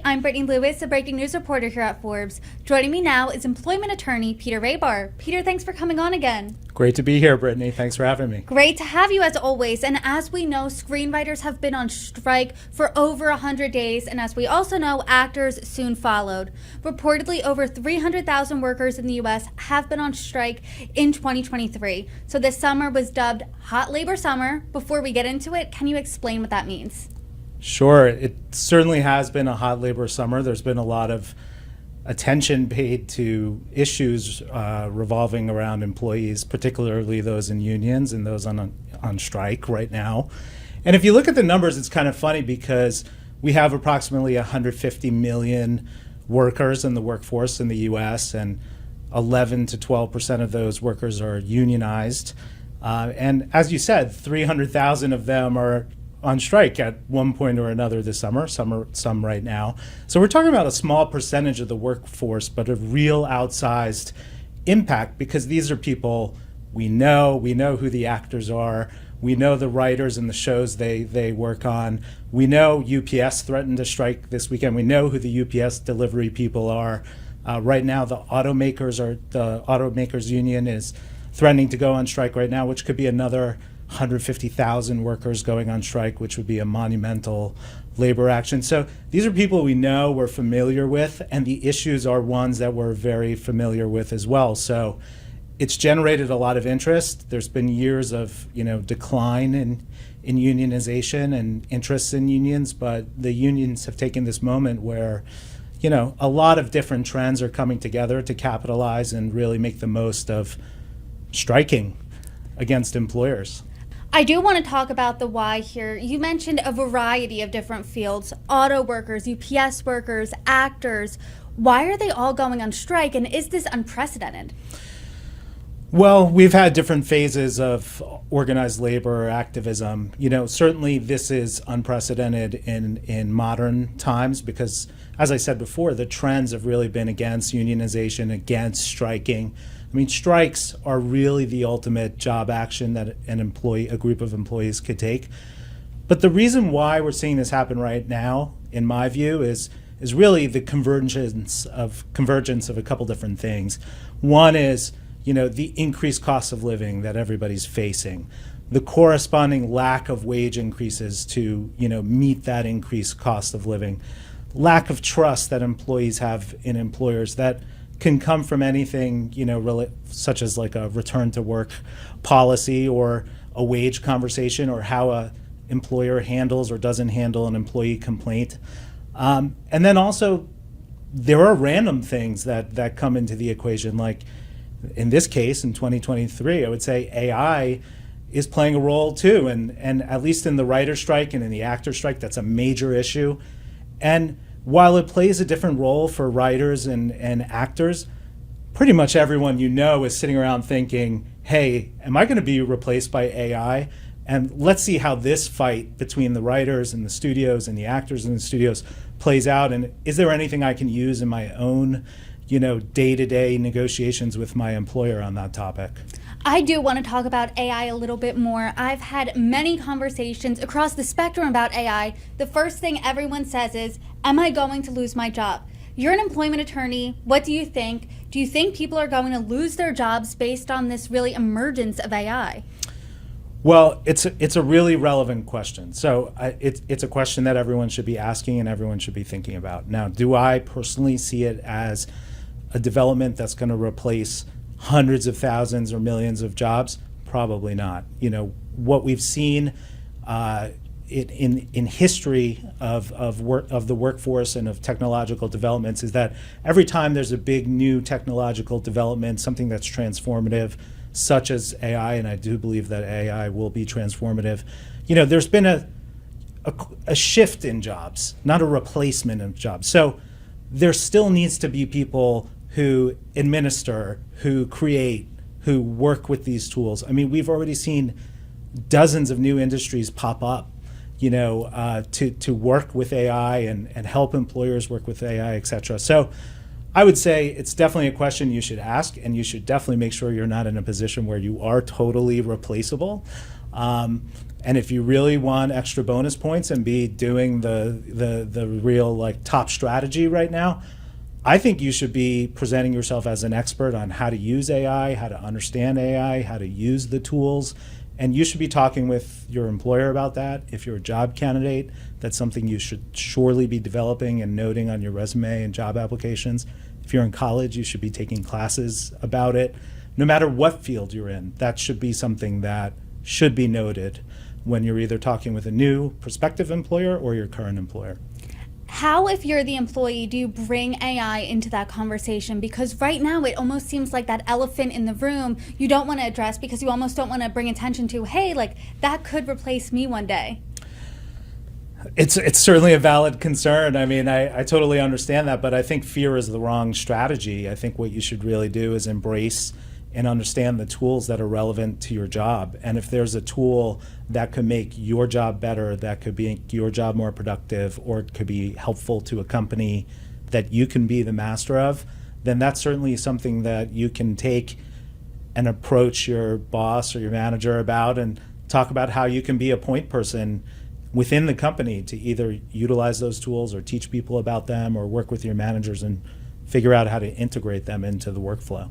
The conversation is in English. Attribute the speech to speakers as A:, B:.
A: I'm Brittany Lewis, a breaking news reporter here at Forbes. Joining me now is employment attorney Peter Rahbar. Peter, thanks for coming on again.
B: Great to be here, Brittany. Thanks for having me.
A: Great to have you as always. And as we know, screenwriters have been on strike for over 100 days. And as we also know, actors soon followed. Reportedly, over 300,000 workers in the U.S. have been on strike in 2023. So this summer was dubbed Hot Labor Summer. Before we get into it, can you explain what that means?
B: Sure. It certainly has been a hot labor summer. There's been a lot of attention paid to issues revolving around employees, particularly those in unions and those on strike right now. And if you look at the numbers, it's kind of funny because we have approximately 150 million workers in the workforce in the U.S., and 11 to 12% of those workers are unionized. And as you said, 300,000 of them are on strike at one point or another this summer, some right now. So we're talking about a small percentage of the workforce, but a real outsized impact because these are people we know who the actors are, we know the writers and the shows they work on. We know UPS threatened to strike this weekend. We know who the UPS delivery people are. Right now, the automakers union is threatening to go on strike right now, which could be another 150,000 workers going on strike, which would be a monumental labor action. So these are people we know, we're familiar with, and the issues are ones that we're very familiar with as well. So it's generated a lot of interest. There's been years of decline in unionization and interest in unions, but the unions have taken this moment where a lot of different trends are coming together to capitalize and really make the most of striking against employers.
A: I do want to talk about the why here. You mentioned a variety of different fields, auto workers, UPS workers, actors. Why are they all going on strike, and is this unprecedented?
B: Well, we've had different phases of organized labor activism. Certainly this is unprecedented in modern times because, as I said before, the trends have really been against unionization, against striking. I mean, strikes are really the ultimate job action that a group of employees could take. But the reason why we're seeing this happen right now, in my view, is really the convergence of a couple different things. One is, the increased cost of living that everybody's facing, the corresponding lack of wage increases to, meet that increased cost of living, lack of trust that employees have in employers that can come from anything, such as like a return to work policy or a wage conversation or how a employer handles or doesn't handle an employee complaint. And then also there are random things that come into the equation. Like in this case, in 2023, I would say AI is playing a role too. And at least in the writer strike and in the actor strike, that's a major issue. And while it plays a different role for writers and actors, pretty much everyone is sitting around thinking, hey, am I going to be replaced by AI? And let's see how this fight between the writers and the studios and the actors in the studios plays out. And is there anything I can use in my own, day-to-day negotiations with my employer on that topic?
A: I do want to talk about AI a little bit more. I've had many conversations across the spectrum about AI. The first thing everyone says is, am I going to lose my job? You're an employment attorney. What do you think? Do you think people are going to lose their jobs based on this really emergence of AI?
B: Well, it's a really relevant question. So it's a question that everyone should be asking and everyone should be thinking about. Now, do I personally see it as a development that's going to replace hundreds of thousands or millions of jobs? Probably not. What we've seen in history of the workforce and of technological developments is that every time there's a big new technological development, something that's transformative, such as AI, and I do believe that AI will be transformative, there's been a shift in jobs, not a replacement of jobs. So there still needs to be people who administer, who create, who work with these tools. I mean, we've already seen dozens of new industries pop up, to work with AI and help employers work with AI, et cetera. So I would say it's definitely a question you should ask, and you should definitely make sure you're not in a position where you are totally replaceable. And if you really want extra bonus points and be doing the real like top strategy right now, I think you should be presenting yourself as an expert on how to use AI, how to understand AI, how to use the tools. And you should be talking with your employer about that. If you're a job candidate, that's something you should surely be developing and noting on your resume and job applications. If you're in college, you should be taking classes about it. No matter what field you're in, that should be something that should be noted when you're either talking with a new prospective employer or your current employer.
A: How, if you're the employee, do you bring AI into that conversation? Because right now it almost seems like that elephant in the room you don't want to address because you almost don't want to bring attention to, hey, like that could replace me one day.
B: It's certainly a valid concern. I mean, I totally understand that, but I think fear is the wrong strategy. I think what you should really do is embrace and understand the tools that are relevant to your job. And if there's a tool that could make your job better, that could make your job more productive, or it could be helpful to a company that you can be the master of, then that's certainly something that you can take and approach your boss or your manager about and talk about how you can be a point person within the company to either utilize those tools or teach people about them or work with your managers and figure out how to integrate them into the workflow.